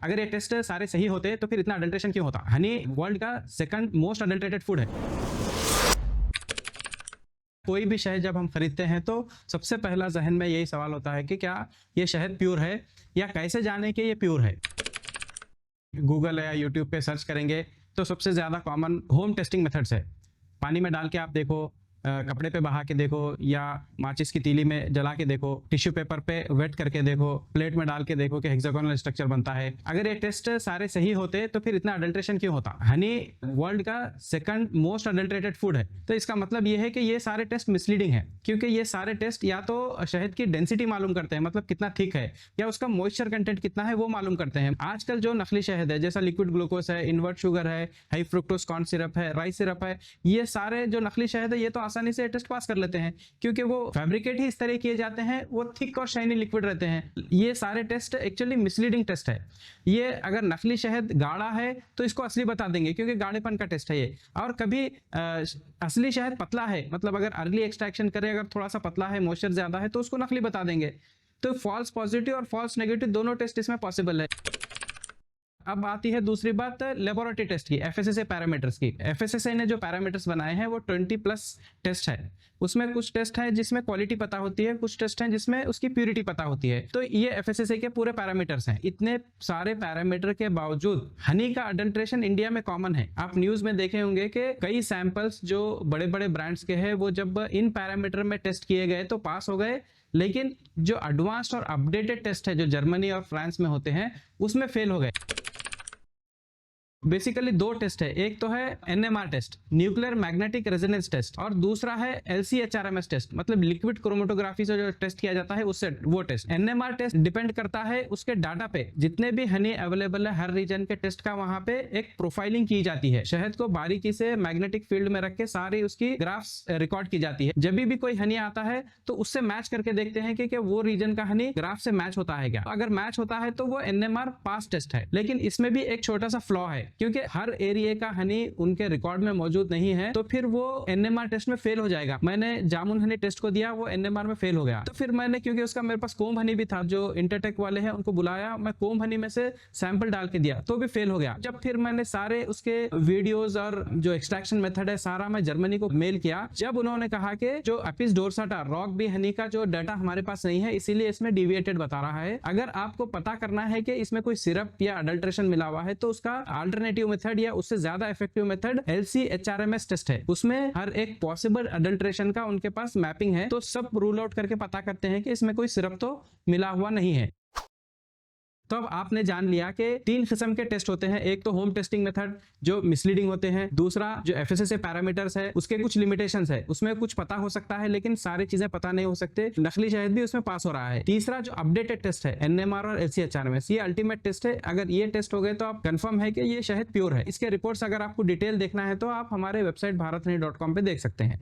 अगर ये टेस्ट सारे सही होते तो फिर इतना अडल्ट्रेशन क्यों होता? हनी वर्ल्ड का सेकंड मोस्ट अडल्ट्रेटेड फूड है। कोई भी शहद जब हम खरीदते हैं तो सबसे पहला जहन में यही सवाल होता है कि क्या ये शहद प्योर है, या कैसे जाने कि ये प्योर है। गूगल या यूट्यूब पे सर्च करेंगे तो सबसे ज़्यादा कॉमन होम टेस्टिंग मेथड्स है। पानी में डाल के आप देखो, कपड़े पे बहा के देखो, या माचिस की तीली में जला के देखो, टिश्यू पेपर पे वेट करके देखो, प्लेट में डाल के देखो कि हेक्सागोनल स्ट्रक्चर बनता है। अगर ये टेस्ट सारे सही होते तो फिर इतना अडल्ट्रेशन क्यों होता? हनी वर्ल्ड का सेकंड मोस्ट अडल्ट्रेटेड फूड है, तो इसका मतलब ये है कि ये सारे टेस्ट मिसलीडिंग है, क्योंकि ये सारे टेस्ट या तो शहद की डेंसिटी मालूम करते हैं, मतलब कितना थिक है, या उसका मॉइस्चर कंटेंट कितना है वो मालूम करते हैं। आजकल जो नकली शहद है, जैसा लिक्विड ग्लूकोज है, इन्वर्ट शुगर है, हाई फ्रुक्टोज कॉर्न सिरप है, राइस सिरप है, ये सारे जो नकली शहद है ये तो आसानी से टेस्ट पास कर लेते हैं, क्योंकि वो फैब्रिकेट ही इस तरह किए जाते हैं, वो थिक और शाइनी लिक्विड रहते हैं। ये सारे टेस्ट एक्चुअली मिसलीडिंग टेस्ट है। ये अगर नकली शहद गाढ़ा है तो इसको असली बता देंगे, क्योंकि गाढ़ेपन का टेस्ट है ये। और कभी असली शहद पतला है, मतलब अगर अर्ली एक्सट्रैक्शन करे, अगर थोड़ा सा पतला है, मॉइस्चर ज्यादा है, तो उसको नकली बता देंगे। तो फॉल्स पॉजिटिव और फॉल्स नेगेटिव दोनों टेस्ट इसमें पॉसिबल है। अब आती है दूसरी बात लेबोरेटरी टेस्ट की, एफएसएसए पैरामीटर्स की। एफएसएसए ने जो पैरामीटर्स बनाए हैं वो 20+ टेस्ट है। उसमें कुछ टेस्ट है जिसमें क्वालिटी पता होती है, कुछ टेस्ट हैं जिसमें उसकी प्यूरिटी पता होती है। तो ये एफएसएसए के पूरे पैरामीटर्स हैं। इतने सारे पैरामीटर के बावजूद हनी का अडल्ट्रेशन इंडिया में कॉमन है। आप न्यूज में देखे होंगे कि कई सैंपल्स जो बड़े बड़े ब्रांड्स के हैं वो जब इन पैरामीटर में टेस्ट किए गए तो पास हो गए, लेकिन जो एडवांस्ड और अपडेटेड टेस्ट है जो जर्मनी और फ्रांस में होते हैं उसमें फेल हो गए। बेसिकली दो टेस्ट है, एक तो है NMR test, nuclear magnetic resonance test, और दूसरा है एलसीएचआरएमएस टेस्ट, मतलब लिक्विड क्रोमेटोग्राफी से जो टेस्ट किया जाता है उससे वो टेस्ट। एनएमआर टेस्ट डिपेंड करता है उसके डाटा पे, जितने भी हनी अवेलेबल है हर रीजन के टेस्ट का वहां पे एक प्रोफाइलिंग की जाती है। शहद को बारीकी से मैग्नेटिक फील्ड में रख के सारी उसकी ग्राफ्स रिकॉर्ड की जाती है। जब भी कोई हनी आता है तो उससे मैच करके देखते हैं कि वो रीजन का हनी ग्राफ से मैच होता है क्या। अगर मैच होता है तो वो एनएमआर पास टेस्ट है। लेकिन इसमें भी एक छोटा सा फ्लॉ है, क्योंकि हर एरिया का हनी उनके रिकॉर्ड में मौजूद नहीं है, तो फिर वो एनएमआर टेस्ट में फेल हो जाएगा। मैंने जामुन हनी टेस्ट को दिया, वो एनएमआर में फेल हो गया। तो फिर मैंने, क्योंकि उसका मेरे पास कोम हनी भी था, जो इंटरटेक वाले हैं उनको बुलाया, मैं कोम हनी में से सैंपल डाल के दिया तो भी फेल हो गया। जब फिर मैंने सारे उसके वीडियोस और जो एक्सट्रैक्शन मेथड है सारा मैं जर्मनी को मेल किया, जब उन्होंने कहा कि जो अपिस डोर्साटा रॉक बी हनी का जो डाटा हमारे पास नहीं है, इसीलिए इसमें डिविएटेड बता रहा है। अगर आपको पता करना है कि इसमें कोई सिरप या अडल्ट्रेशन मिला हुआ है तो उसका अल्टरनेटिव मेथड या उससे ज्यादा इफेक्टिव मेथड एलसीएचआरएमएस टेस्ट है। उसमें हर एक पॉसिबल अडल्ट्रेशन का उनके पास मैपिंग है, तो सब रूल आउट करके पता करते हैं कि इसमें कोई सिरप तो मिला हुआ नहीं है। तो अब आपने जान लिया कि 3 किस्म के टेस्ट होते हैं। एक तो होम टेस्टिंग मेथड जो मिसलीडिंग होते हैं, दूसरा जो एफएसएसए पैरामीटर्स है उसके कुछ लिमिटेशंस है, उसमें कुछ पता हो सकता है लेकिन सारी चीजें पता नहीं हो सकते, नकली शहद भी उसमें पास हो रहा है। तीसरा जो अपडेटेड टेस्ट है एनएमआर और एलसीएचआरएमएस, ये अल्टीमेट टेस्ट है। अगर ये टेस्ट हो गए तो आप कंफर्म है कि ये शहद प्योर है। इसके रिपोर्ट्स अगर आपको डिटेल देखना है तो आप हमारे वेबसाइट bharathani.com पे देख सकते हैं।